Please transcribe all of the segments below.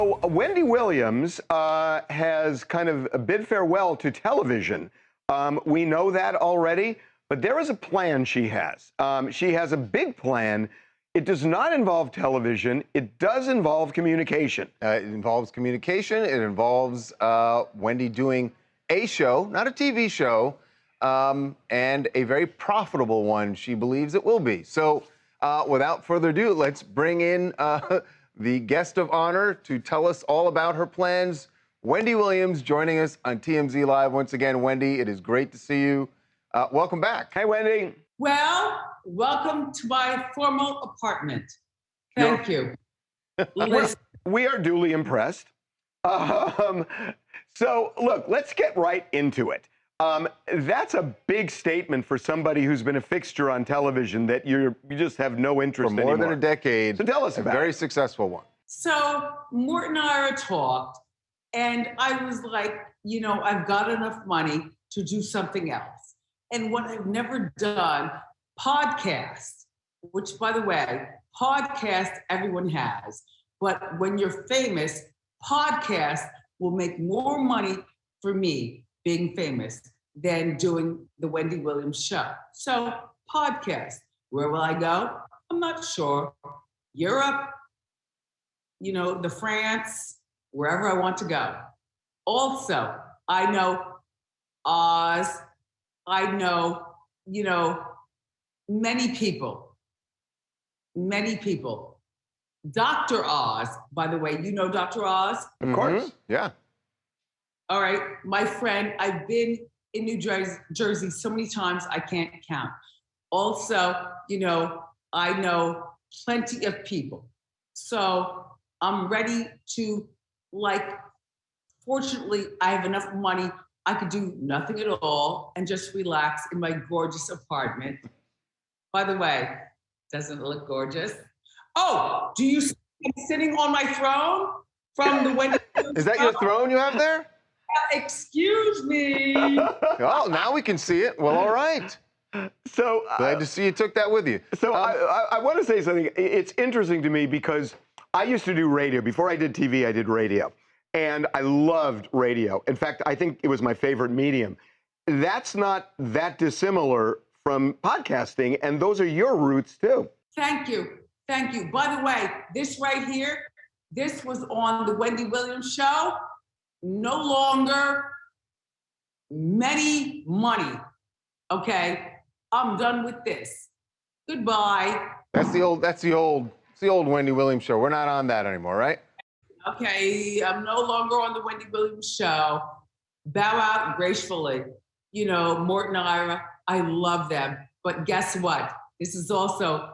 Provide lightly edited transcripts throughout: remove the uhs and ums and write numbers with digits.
Wendy Williams has kind of bid farewell to television. We know that already, but there is a plan she has. She has a big plan. It does not involve television. It does involve communication. It involves communication. It involves Wendy doing a show, not a TV show, and a very profitable one, she believes it will be. So without further ado, let's bring in the guest of honor to tell us all about her plans. Wendy Williams joining us on TMZ Live. Once again, Wendy, it is great to see you. Welcome back. Hey, Wendy. Well, welcome to my formal apartment. Thank you. We are duly impressed. So, look, let's get right into it. That's a big statement for somebody who's been a fixture on television that you just have no interest in for more than a decade. So tell us about it. A very successful one. So Mort and I talked, and I was like, you know, I've got enough money to do something else. And what I've never done, podcasts, which, by the way, podcasts everyone has. But when you're famous, podcasts will make more money for me being famous than doing the Wendy Williams show. So podcast, where will I go? I'm not sure. Europe, you know, the France, wherever I want to go. Also, I know Oz, I know, you know, many people. Dr. Oz, by the way, you know Dr. Oz? Of course. Yeah. All right, my friend, I've been in New Jersey so many times I can't count. Also, you know, I know plenty of people. So I'm ready to, like, fortunately, I have enough money. I could do nothing at all and just relax in my gorgeous apartment. By the way, doesn't it look gorgeous? Oh, do you see me sitting on my throne from the Wendy? Is that your throne you have there? Excuse me. Oh, now we can see it. Well, all right. So Glad to see you took that with you. So I want to say something. It's interesting to me because I used to do radio. Before I did TV, I did radio. And I loved radio. In fact, I think it was my favorite medium. That's not that dissimilar from podcasting, and those are your roots too. Thank you. Thank you. By the way, this right here, this was on the Wendy Williams show. No longer many money. Okay, I'm done with this. Goodbye. That's the old Wendy Williams show. We're not on that anymore, right? Okay, I'm no longer on the Wendy Williams show. Bow out gracefully. You know, Mort and I love them. But guess what? This is also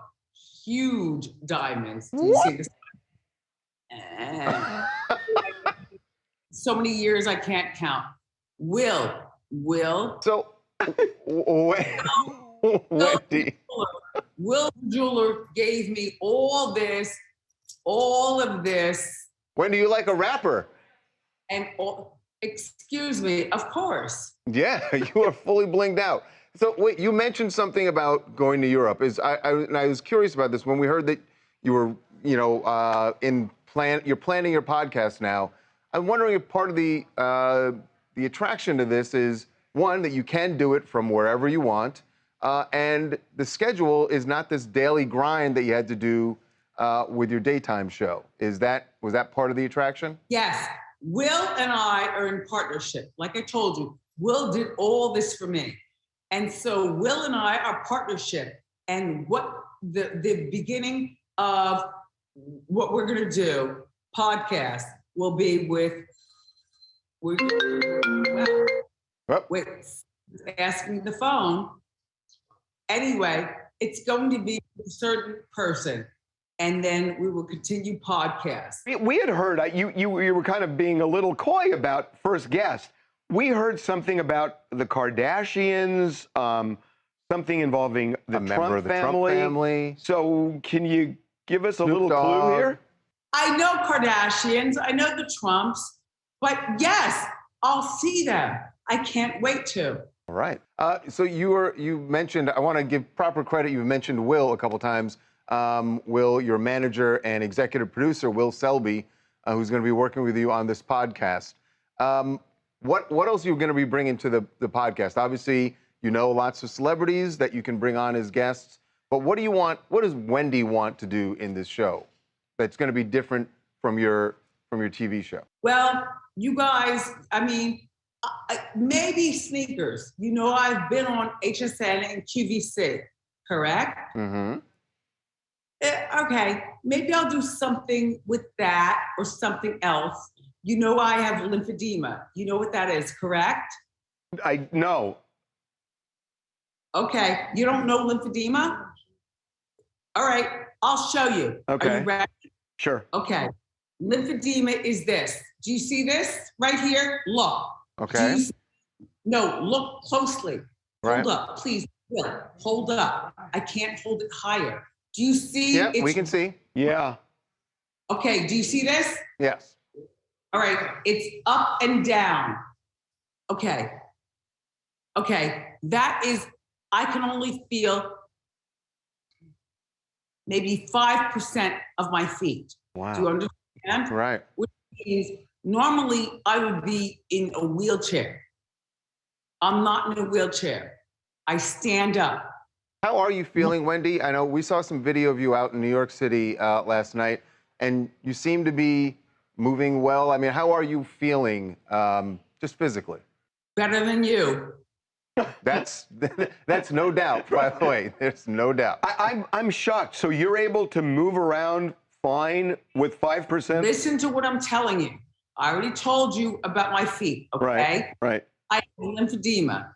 huge diamonds. Do you see this? So many years I can't count. Will. So, Wendy. Will Jeweler gave me all of this. Wendy, you like a rapper? And excuse me, of course. Yeah, you are fully blinged out. So wait, you mentioned something about going to Europe. I was curious about this when we heard that you were, you know, you're planning your podcast now. I'm wondering if part of the attraction to this is, one, that you can do it from wherever you want, and the schedule is not this daily grind that you had to do with your daytime show. Was that part of the attraction? Yes. Will and I are in partnership. Like I told you, Will did all this for me. And so Will and I are partnership. And what the beginning of what we're going to do, podcast, will be with asking the phone. Anyway, it's going to be a certain person. And then we will continue podcast. We had heard, you were kind of being a little coy about first guest. We heard something about the Kardashians, something involving the Trump family. So can you give us a little clue here? I know Kardashians, I know the Trumps, but yes, I'll see them. I can't wait to. All right. So you mentioned, I want to give proper credit, you've mentioned Will a couple times. Will, your manager and executive producer, Will Selby, who's going to be working with you on this podcast. What else are you going to be bringing to the podcast? Obviously, you know lots of celebrities that you can bring on as guests, but what do you want? What does Wendy want to do in this show that's going to be different from your TV show? Well, you guys, I mean, maybe sneakers. You know, I've been on HSN and QVC, correct? Mm-hmm. Okay, maybe I'll do something with that or something else. You know, I have lymphedema. You know what that is, correct? I know. Okay, you don't know lymphedema? All right, I'll show you. Okay. Are you ready? Sure. Okay. Lymphedema is this. Do you see this right here? Look. Okay. No, look closely. Right. Hold up, please. Hold up. I can't hold it higher. Do you see? Yeah, we can see. Yeah. Okay, do you see this? Yes. All right, it's up and down. Okay. Okay, that is, I can only feel maybe 5% of my feet. Wow. Do you understand? Right. Which means normally I would be in a wheelchair. I'm not in a wheelchair. I stand up. How are you feeling, Wendy? I know we saw some video of you out in New York City last night, and you seem to be moving well. I mean, how are you feeling just physically? Better than you. That's no doubt, by the way. There's no doubt. I'm shocked. So you're able to move around fine with 5%? Listen to what I'm telling you. I already told you about my feet, okay? Right, right. I have lymphedema.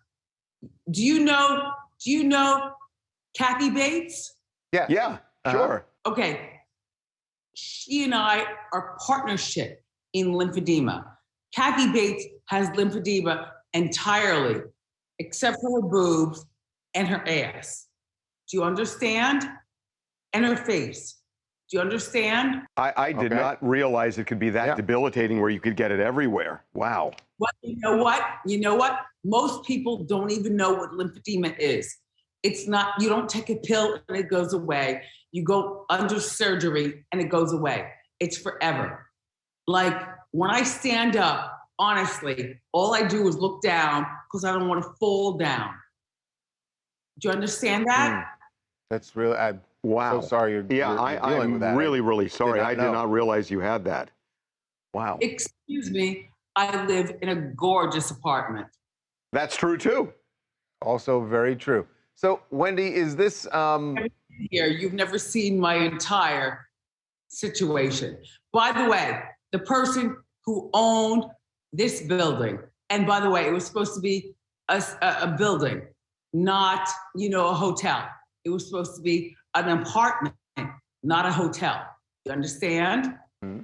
Do you know Kathy Bates? Yeah. Yeah, sure. Okay. She and I are partnership in lymphedema. Kathy Bates has lymphedema entirely, except for her boobs and her ass. Do you understand? And her face. Do you understand? I did not realize it could be that debilitating where you could get it everywhere. Wow. Well, you know what? You know what? Most people don't even know what lymphedema is. It's not, you don't take a pill and it goes away. You go under surgery and it goes away. It's forever. Like when I stand up, honestly, all I do is look down because I don't want to fall down. Do you understand that? That's really, Wow. So sorry you're dealing with that. I'm really, really sorry. I did know. not realize you had that. Wow. Excuse me, I live in a gorgeous apartment. That's true too. Also very true. So Wendy, is this Here, you've never seen my entire situation. By the way, the person who owned this building, and by the way, it was supposed to be a building, not, a hotel. It was supposed to be an apartment, not a hotel. You understand? Mm-hmm.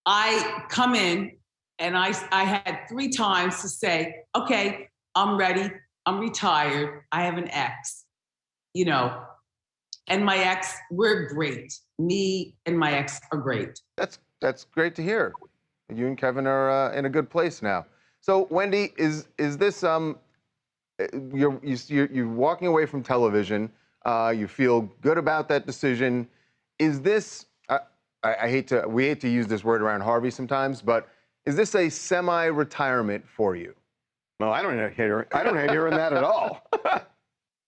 I come in and I had 3 times to say, okay, I'm ready. I'm retired. I have an ex, and my ex, we're great. Me and my ex are great. That's great to hear. You and Kevin are in a good place now. So Wendy, is this you're walking away from television? You feel good about that decision. Is this? We hate to use this word around Harvey sometimes, but is this a semi-retirement for you? No, I don't hate hearing that at all.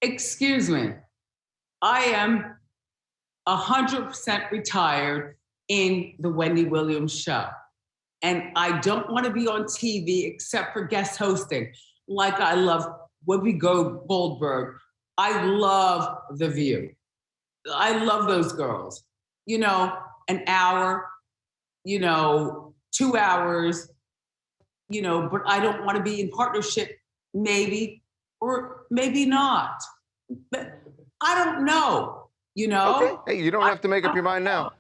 Excuse me. I am 100% retired in the Wendy Williams show. And I don't want to be on TV except for guest hosting. Like I love Whoopi Goldberg. I love The View. I love those girls. An hour, 2 hours, but I don't want to be in partnership, maybe, or maybe not. But I don't know, Okay. Hey, you don't have to make up your mind now.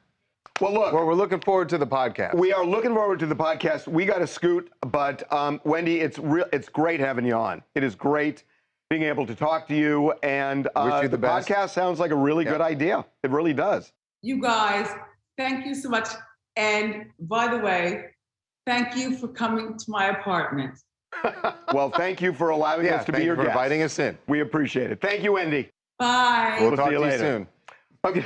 Well, look. Well, we're looking forward to the podcast. We are looking forward to the podcast. We got to scoot, but Wendy, it's great having you on. It is great being able to talk to you, and Wish you the best. podcast sounds like a really good idea. It really does. You guys, thank you so much. And by the way, thank you for coming to my apartment. Well, thank you for allowing us to be your guest. Thank you for inviting us in. We appreciate it. Thank you, Wendy. Bye. We'll talk see you to you later. soon. Okay.